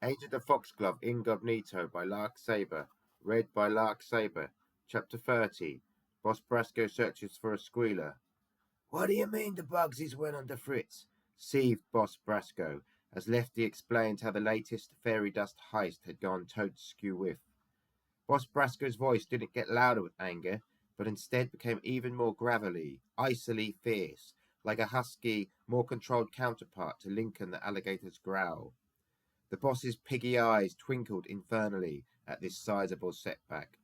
Agent of Foxglove Ingobnito by Lark Sabre. Read by Lark Sabre. Chapter 30. Boss Brasco searches for a squealer. What do you mean the Bugsies went on the fritz? Seethed Boss Brasco, as Lefty explained how the latest fairy dust heist had gone toad-skew with. Boss Brasco's voice didn't get louder with anger, but instead became even more gravelly, icily fierce, like a husky, more controlled counterpart to Lincoln the alligator's growl. The boss's piggy eyes twinkled infernally at this sizable setback.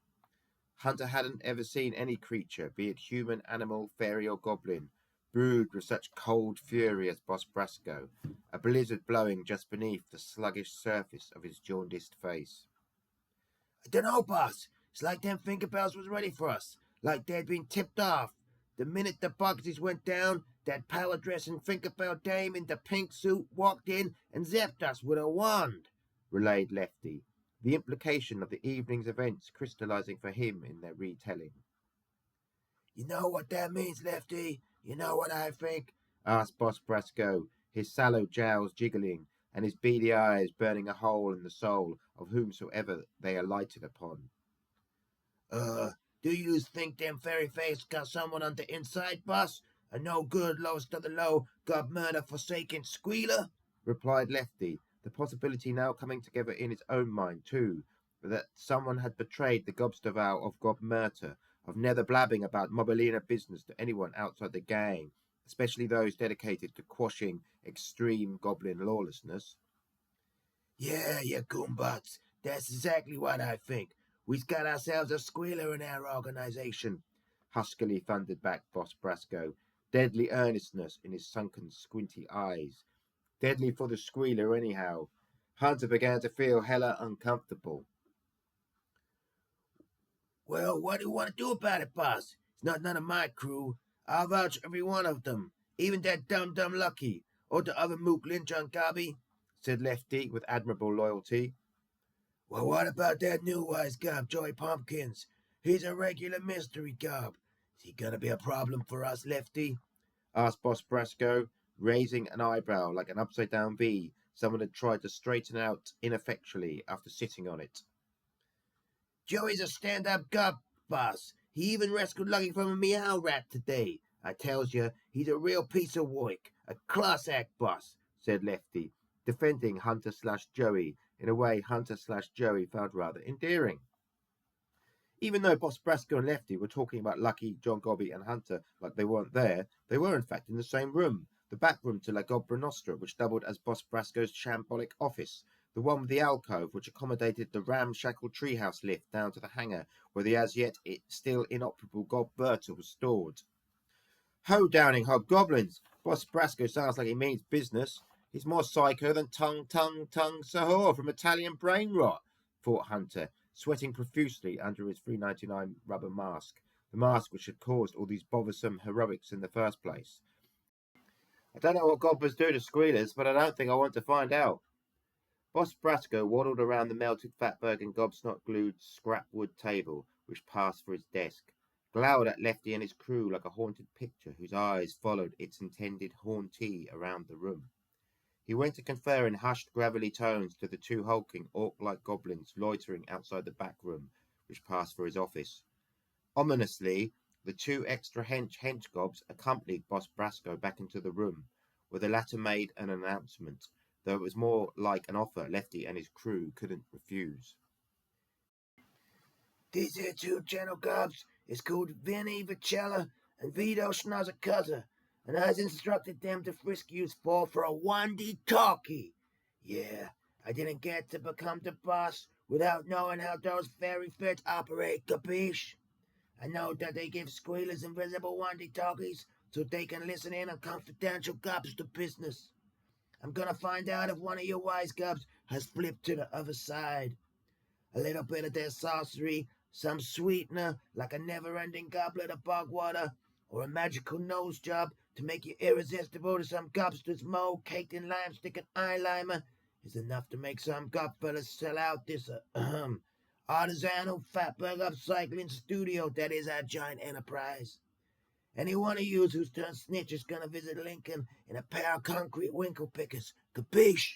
Hunter hadn't ever seen any creature, be it human, animal, fairy, or goblin, brewed with such cold fury as Boss Brasco, a blizzard blowing just beneath the sluggish surface of his jaundiced face. I dunno, boss. It's like them finger bells was ready for us, like they'd been tipped off. The minute the Bugsies went down, that power-dressing Finkerbell dame in the pink suit walked in and zapped us with a wand, relayed Lefty, the implication of the evening's events crystallizing for him in their retelling. You know what that means, Lefty? You know what I think? Asked Boss Brasco, his sallow jowls jiggling and his beady eyes burning a hole in the soul of whomsoever they alighted upon. Do you think them fairy face got someone on the inside, boss? A no good, lowest of the low, God murder forsaken squealer? Replied Lefty, the possibility now coming together in his own mind, too, that someone had betrayed the gobstavow of Gob Murter, of never blabbing about Mobilina business to anyone outside the gang, especially those dedicated to quashing extreme goblin lawlessness. Yeah, you goombutts, that's exactly what I think. We've got ourselves a squealer in our organization, huskily thundered back Boss Brasco, deadly earnestness in his sunken, squinty eyes. Deadly for the squealer, anyhow. Hunter began to feel hella uncomfortable. Well, what do you want to do about it, boss? It's not none of my crew. I'll vouch every one of them, even that dumb Lucky, or the other mook lynch on Gobby, said Lefty with admirable loyalty. Well, what about that new wise gob, Joey Pumpkins? He's a regular mystery gob. Is he gonna be a problem for us, Lefty? Asked Boss Brasco, raising an eyebrow like an upside-down V someone had tried to straighten out ineffectually after sitting on it. Joey's a stand-up gob, boss. He even rescued Lucky from a meow rat today. I tells you, he's a real piece of work, a class act, boss, said Lefty, defending Hunter/Joey in a way Hunter/Joey found rather endearing. Even though Boss Brasco and Lefty were talking about Lucky, John Gobby, and Hunter like they weren't there, they were in fact in the same room, the back room to La Gobra Nostra, which doubled as Boss Brasco's shambolic office, the one with the alcove which accommodated the ramshackle treehouse lift down to the hangar where the as yet still inoperable Gob Berta was stored. Ho, Downing hobgoblins! Boss Brasco sounds like he means business. He's more psycho than tongue Sahor from Italian brain rot, thought Hunter, sweating profusely under his $3.99 rubber mask, the mask which had caused all these bothersome heroics in the first place. I don't know what gobblers do to squealers, but I don't think I want to find out. Boss Brasco waddled around the melted fatberg and gobsnot glued scrap wood table, which passed for his desk, glowered at Lefty and his crew like a haunted picture whose eyes followed its intended hauntee around the room. He went to confer in hushed, gravelly tones to the two hulking, orc-like goblins loitering outside the back room, which passed for his office. Ominously, the two extra hench gobs accompanied Boss Brasco back into the room, where the latter made an announcement, though it was more like an offer Lefty and his crew couldn't refuse. These here two gentle gobs is called Vinny Vicella and Vito Schnozzer-Cutter, and I's instructed them to frisk yous for a walkie-talkie. Yeah, I didn't get to become the boss without knowing how those fairy fits operate, capiche? I know that they give squealers invisible walkie-talkies so they can listen in on confidential gobster business. I'm gonna find out if one of your wise gobs has flipped to the other side. A little bit of their sorcery, some sweetener like a never-ending goblet of bog water, or a magical nose job to make you irresistible to some gobster's mold caked in limestick and eyeliner, is enough to make some gobfellas sell out this artisanal fatberg upcycling studio that is our giant enterprise. Any one of yous who's turned snitch is gonna visit Lincoln in a pair of concrete winkle pickers. Capiche?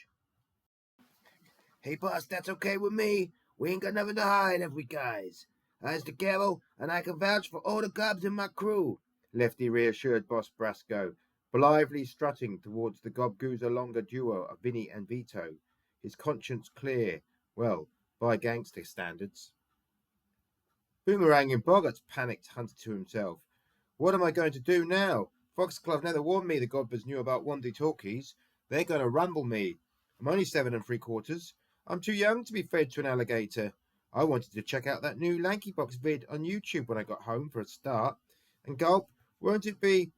Hey, boss, that's okay with me. We ain't got nothing to hide, have we, guys? I's the G.L.O.V.E, and I can vouch for all the gobs in my crew, Lefty reassured Boss Brasco, blithely strutting towards the Gobgoozalonga duo of Vinny and Vito, his conscience clear, well, by gangster standards. Boomerang and Boggarts, panicked Hunter to himself. What am I going to do now? F.O.X.G.L.O.V.E never warned me the Godbers knew about walkie-talkies. They're going to rumble me. I'm only 7 3/4. I'm too young to be fed to an alligator. I wanted to check out that new Lanky Box vid on YouTube when I got home for a start. And gulp, won't it be,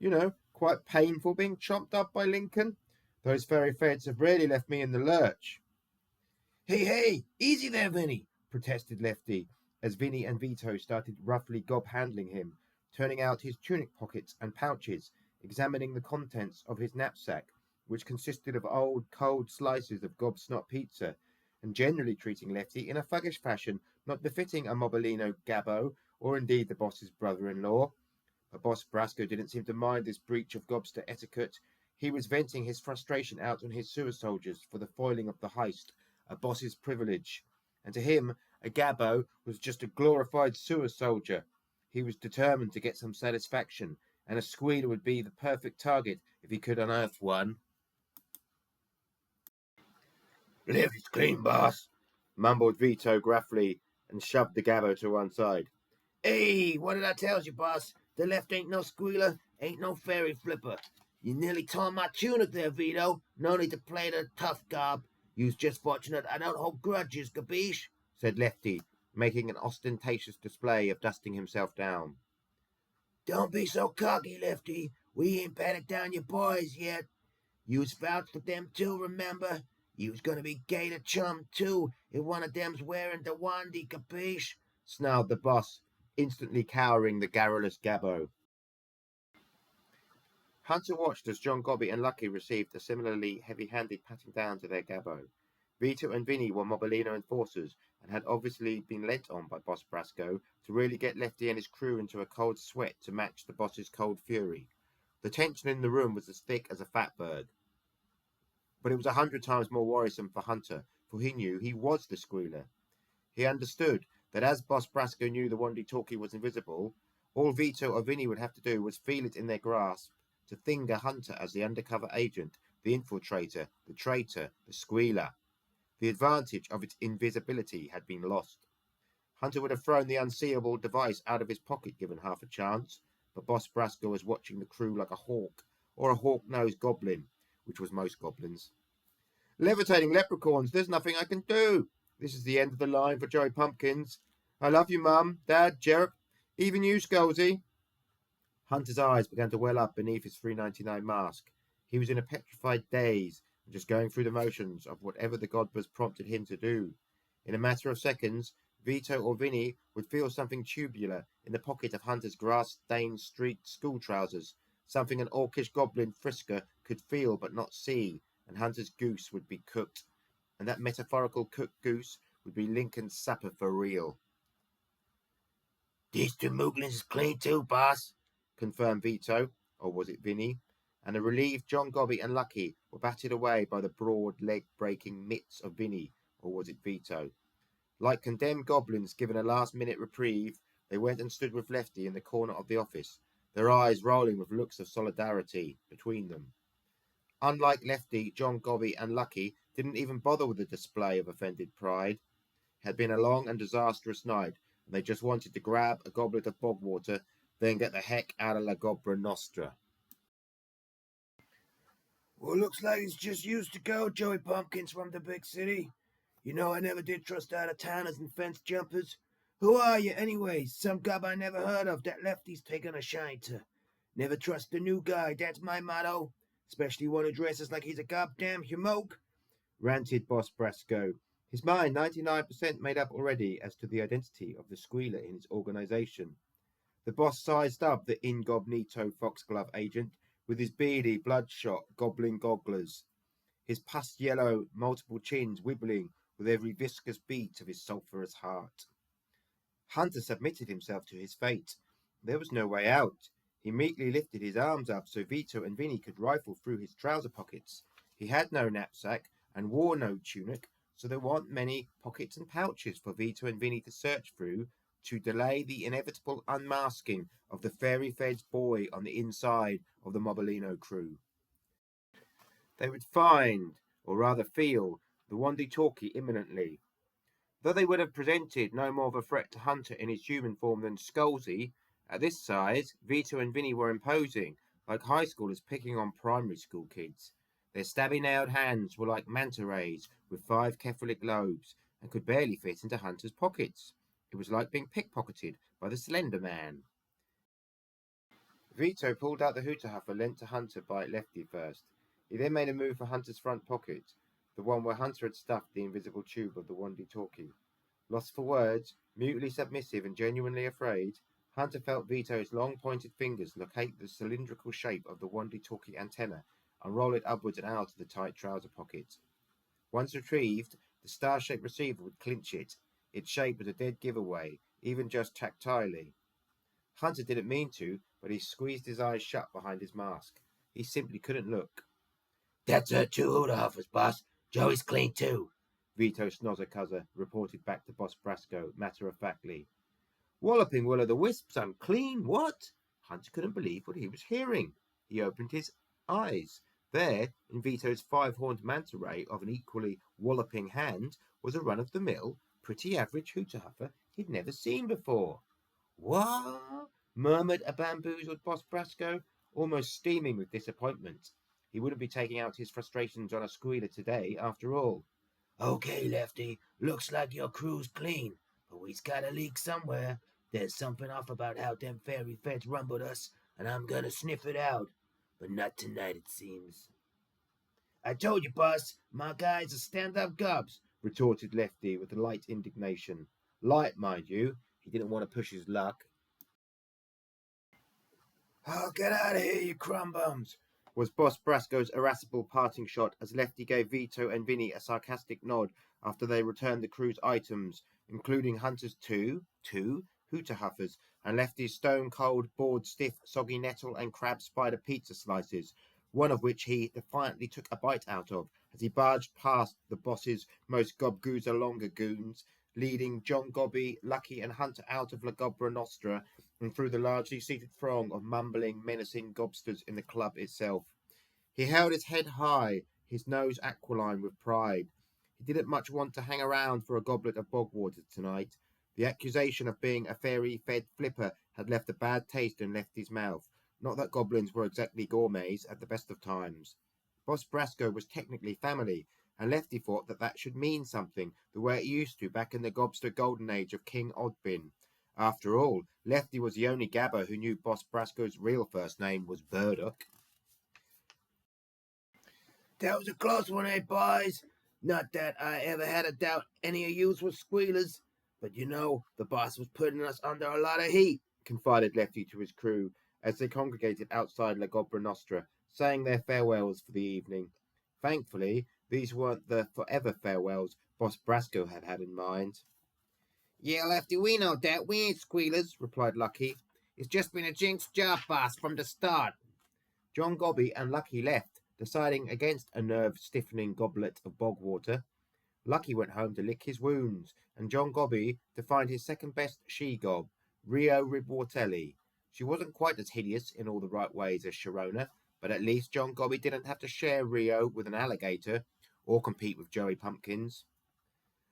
quite painful being chopped up by Lincoln? Those fairy feds have really left me in the lurch. Hey, easy there, Vinny, protested Lefty, as Vinny and Vito started roughly gob-handling him, turning out his tunic pockets and pouches, examining the contents of his knapsack, which consisted of old, cold slices of gobsnot pizza, and generally treating Lefty in a thuggish fashion not befitting a Mobilino Gabbo, or indeed the boss's brother-in-law. But Boss Brasco didn't seem to mind this breach of gobster etiquette. He was venting his frustration out on his sewer soldiers for the foiling of the heist, a boss's privilege. And to him, a Gabbo was just a glorified sewer soldier. He was determined to get some satisfaction, and a squealer would be the perfect target if he could unearth one. Lift is clean, boss, mumbled Vito gruffly, and shoved the Gabbo to one side. Hey, what did I tell you, boss? The left ain't no squealer, ain't no fairy flipper. You nearly tore my tunic there, Vito. No need to play the tough gob. You's just fortunate I don't hold grudges, capiche? Said Lefty, making an ostentatious display of dusting himself down. Don't be so cocky, Lefty. We ain't patted down your boys yet. You's vouched for them too, remember? You's gonna be gator chum too if one of them's wearing the wandy, capiche? Snarled the boss, instantly cowering the garrulous Gabbo. Hunter watched as John Gobby and Lucky received a similarly heavy-handed patting down to their Gabbo. Vito and Vinny were Mobilino enforcers and had obviously been lent on by Boss Brasco to really get Lefty and his crew into a cold sweat to match the boss's cold fury. The tension in the room was as thick as a fatberg. But it was 100 times more worrisome for Hunter, for he knew he was the squealer. He understood that as Boss Brasco knew the walkie-talkie was invisible, all Vito or Vinny would have to do was feel it in their grasp to finger Hunter as the undercover agent, the infiltrator, the traitor, the squealer. The advantage of its invisibility had been lost. Hunter would have thrown the unseeable device out of his pocket given half a chance, but Boss Brasco was watching the crew like a hawk, or a hawk-nosed goblin, which was most goblins. Levitating leprechauns, there's nothing I can do. This is the end of the line for Joey Pumpkins. I love you, Mum, Dad, Jerop, even you, Scalzi. Hunter's eyes began to well up beneath his $3.99 mask. He was in a petrified daze and just going through the motions of whatever the Godbers prompted him to do. In a matter of seconds, Vito or Vinny would feel something tubular in the pocket of Hunter's grass-stained streaked school trousers, something an orcish goblin frisker could feel but not see, and Hunter's goose would be cooked. And that metaphorical cooked goose would be Lincoln's supper for real. These two mooglins is clean too, boss, confirmed Vito, or was it Vinny? And the relieved John Gobby and Lucky were batted away by the broad leg-breaking mitts of Vinny, or was it Vito? Like condemned goblins given a last-minute reprieve, they went and stood with Lefty in the corner of the office, their eyes rolling with looks of solidarity between them. Unlike Lefty, John Gobby and Lucky didn't even bother with the display of offended pride. It had been a long and disastrous night, and they just wanted to grab a goblet of bog water, then get the heck out of La Gobra Nostra. Well, looks like it's just used to go, Joey Pumpkins from the big city. You know I never did trust out-of-towners and fence jumpers. Who are you, anyways? Some gob I never heard of that Lefty's taken a shine to. Never trust the new guy, that's my motto. Especially one who dresses like he's a goddamn humoke, ranted Boss Brasco, his mind 99% made up already as to the identity of the squealer in his organization. The boss sized up the Ingobnito F.O.X.G.L.O.V.E agent with his beady, bloodshot, goblin gogglers, his pus yellow, multiple chins wibbling with every viscous beat of his sulphurous heart. Hunter submitted himself to his fate. There was no way out. He meekly lifted his arms up so Vito and Vinny could rifle through his trouser pockets. He had no knapsack and wore no tunic, so there weren't many pockets and pouches for Vito and Vinny to search through to delay the inevitable unmasking of the fairy-fed boy on the inside of the Mobilino crew. They would find, or rather feel, the walkie-talkie imminently. Though they would have presented no more of a threat to Hunter in his human form than Scalzi, at this size, Vito and Vinny were imposing, like high schoolers picking on primary school kids. Their stabby-nailed hands were like manta rays with 5 cephalic lobes and could barely fit into Hunter's pockets. It was like being pickpocketed by the Slender Man. Vito pulled out the hooter-huffer lent to Hunter by Lefty first. He then made a move for Hunter's front pocket, the one where Hunter had stuffed the invisible tube of the walkie-talkie. Lost for words, mutely submissive and genuinely afraid, Hunter felt Vito's long pointed fingers locate the cylindrical shape of the walkie-talkie antenna and roll it upwards and out of the tight trouser pocket. Once retrieved, the star-shaped receiver would clinch it. Its shape was a dead giveaway, even just tactilely. Hunter didn't mean to, but he squeezed his eyes shut behind his mask. He simply couldn't look. "That's her 2 hooter-huffers, boss. Joey's clean too," Vito Snozzercuzzer reported back to Boss Brasco matter-of-factly. Walloping Will-o'-the-Wisps unclean? What? Hunter couldn't believe what he was hearing. He opened his eyes. There, in Vito's 5-horned manta ray of an equally walloping hand, was a run-of-the-mill, pretty average hooter-huffer he'd never seen before. "What?" murmured a bamboozled Boss Brasco, almost steaming with disappointment. He wouldn't be taking out his frustrations on a squealer today, after all. "Okay, Lefty, looks like your crew's clean, but we's got a leak somewhere. There's something off about how them fairy feds rumbled us, and I'm gonna sniff it out. But not tonight, it seems." "I told you, boss, my guys are stand-up gobs," retorted Lefty with light indignation. Light, mind you. He didn't want to push his luck. "Oh, get out of here, you crumb-bums," was Boss Brasco's irascible parting shot as Lefty gave Vito and Vinny a sarcastic nod after they returned the crew's items, including Hunter's two hooter-huffers and Lefty's stone-cold, board-stiff, soggy nettle and crab spider pizza slices, one of which he defiantly took a bite out of as he barged past the boss's most gobgoozer-longer goons, leading John Gobby, Lucky and Hunter out of La Gobra Nostra and through the largely seated throng of mumbling, menacing gobsters in the club itself. He held his head high, his nose aquiline with pride. He didn't much want to hang around for a goblet of bog water tonight. The accusation of being a fairy-fed flipper had left a bad taste in Lefty's mouth. Not that goblins were exactly gourmets at the best of times. Boss Brasco was technically family, and Lefty thought that should mean something, the way it used to back in the gobster golden age of King Oddbin. After all, Lefty was the only gabber who knew Boss Brasco's real first name was Burdock. "That was a close one, eh, boys? Not that I ever had a doubt any of yous was squealers, but you know, the boss was putting us under a lot of heat," confided Lefty to his crew as they congregated outside La Gobra Nostra, saying their farewells for the evening. Thankfully, these weren't the forever farewells Boss Brasco had had in mind. "Yeah, Lefty, we know that. We ain't squealers," replied Lucky. "It's just been a jinx job, boss, from the start." John Gobby and Lucky left, deciding against a nerve-stiffening goblet of bog water. Lucky went home to lick his wounds, and John Gobby to find his second-best she-gob, Rio Ribwartelli. She wasn't quite as hideous in all the right ways as Sharona, but at least John Gobby didn't have to share Rio with an alligator, or compete with Joey Pumpkins.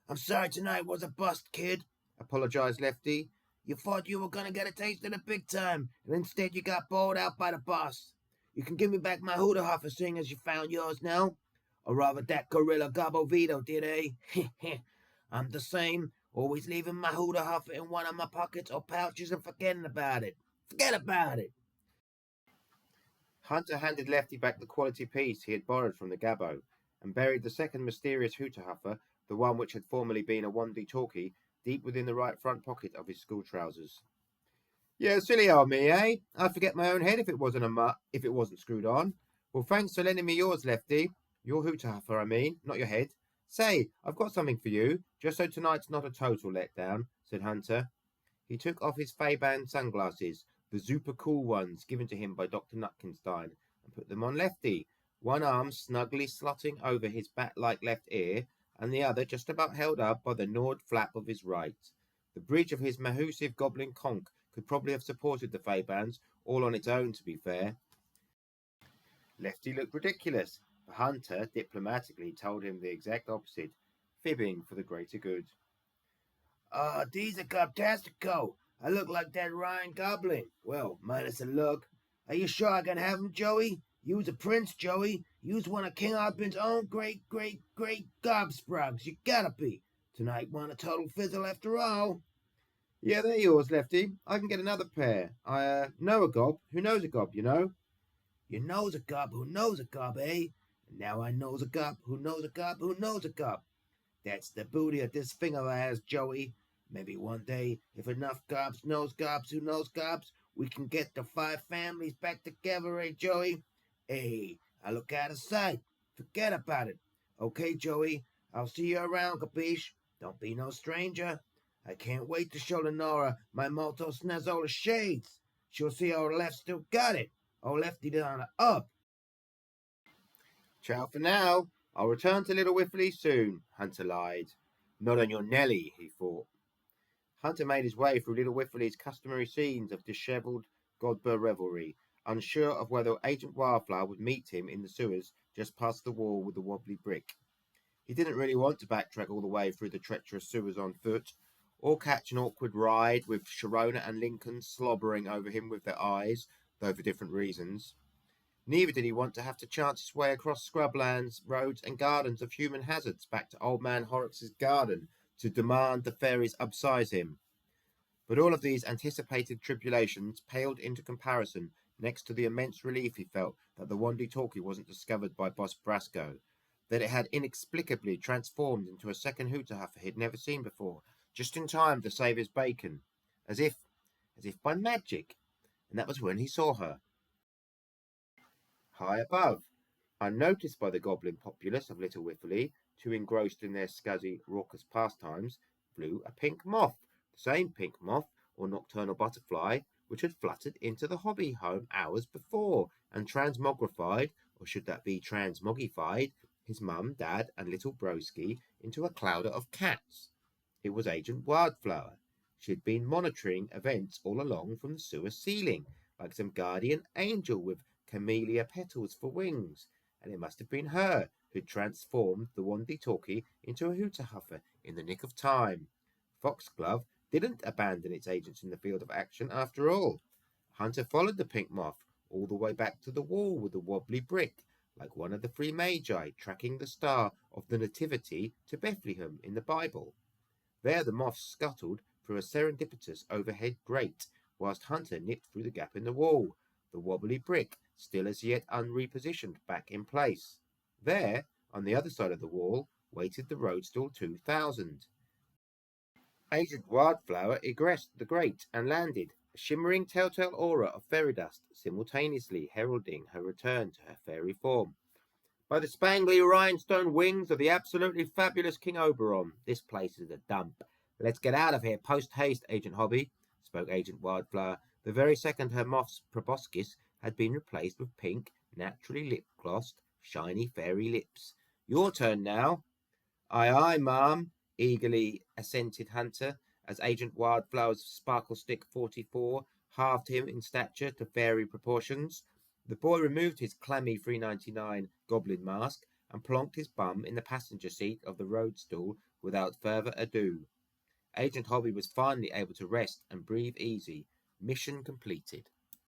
"I'm sorry tonight was a bust, kid," apologized Lefty. "You thought you were going to get a taste of the big time, and instead you got bowled out by the boss. You can give me back my hooter-huffer seeing as you found yours now. Or rather that gorilla Gobovito did, eh? I'm the same, always leaving my hooter-huffer in one of my pockets or pouches and forgetting about it. Forget about it." Hunter handed Lefty back the quality piece he had borrowed from the Gabbo, and buried the second mysterious hooter-huffer, the one which had formerly been a walkie-talkie, deep within the right front pocket of his school trousers. "Yeah, silly old me, eh? I'd forget my own head if it wasn't screwed on. Well, thanks for lending me yours, Lefty. Your hooter-huffer, I mean, not your head. Say, I've got something for you, just so tonight's not a total letdown," said Hunter. He took off his Fay-Ban sunglasses, the super cool ones given to him by Dr. Nutkenstein, and put them on Lefty, one arm snugly slotting over his bat-like left ear, and the other just about held up by the gnawed flap of his right. The bridge of his mahoosive goblin conch could probably have supported the Fabans all on its own, to be fair. Lefty looked ridiculous. The hunter diplomatically told him the exact opposite, fibbing for the greater good. These are gobtastico. I look like that Ryan Goblin. Well, minus a look. Are you sure I can have him, Joey? You's a prince, Joey. You's one of King Arpin's own great gobsprugs. You gotta be. Tonight won a total fizzle after all. Yeah, they're yours, Lefty. I can get another pair. I know a gob who knows a gob, you know. You knows a gob who knows a gob, eh? And now I knows a gob who knows a gob who knows a gob. That's the booty of this thing of ours, Joey. Maybe one day, if enough gobs knows gobs who knows gobs, we can get the 5 families back together, eh, Joey? Hey, I look out of sight. Forget about it. Okay, Joey, I'll see you around, capiche? Don't be no stranger. I can't wait to show Lenora my Malto Snazzola shades. She'll see old Left still got it. Old Lefty down the up. Ciao for now. I'll return to Little Whiffley soon, Hunter lied. Not on your Nelly, he thought. Hunter made his way through Little Whiffley's customary scenes of dishevelled Godber revelry, unsure of whether Agent Wildflower would meet him in the sewers just past the wall with the wobbly brick. He didn't really want to backtrack all the way through the treacherous sewers on foot, or catch an awkward ride with Sharona and Lincoln slobbering over him with their eyes, though for different reasons. Neither did he want to have to chance his way across scrublands, roads, and gardens of human hazards back to Old Man Horrocks' garden to demand the fairies upsize him. But all of these anticipated tribulations paled into comparison next to the immense relief he felt that the walkie-talkie wasn't discovered by Boss Brasco, that it had inexplicably transformed into a second Hooter-Huffer he'd never seen before, just in time to save his bacon, as if by magic. And that was when he saw her. High above, unnoticed by the goblin populace of Little Whiffley, too engrossed in their scuzzy, raucous pastimes, flew a pink moth, the same pink moth or nocturnal butterfly which had fluttered into the hobby home hours before and transmogrified, or should that be transmogified, his mum, dad, and little broski into a clouder of cats. It was Agent Wildflower. She had been monitoring events all along from the sewer ceiling, like some guardian angel with camellia petals for wings, and it must have been her who transformed the walkie-talkie into a Hooter-Huffer in the nick of time. F.O.X.G.L.O.V.E didn't abandon its agents in the field of action after all. Hunter followed the pink moth all the way back to the wall with the wobbly brick, like one of the 3 magi tracking the star of the Nativity to Bethlehem in the Bible. There the moth scuttled through a serendipitous overhead grate, whilst Hunter nipped through the gap in the wall, the wobbly brick still as yet unrepositioned back in place. There, on the other side of the wall, waited the Roadstall 2000. Agent Wildflower egressed the grate and landed, a shimmering telltale aura of fairy dust simultaneously heralding her return to her fairy form. By the spangly rhinestone wings of the absolutely fabulous King Oberon, this place is a dump. Let's get out of here post-haste, Agent Hobby, spoke Agent Wildflower, the very second her moth's proboscis had been replaced with pink, naturally lip-glossed, shiny fairy lips. Your turn now. Aye, aye, ma'am, eagerly assented Hunter, as Agent Wildflower's Sparkle Stick 44 halved him in stature to fairy proportions. The boy removed his clammy $3.99 goblin mask and plonked his bum in the passenger seat of the Roadstall without further ado. Agent Hobby was finally able to rest and breathe easy. Mission completed.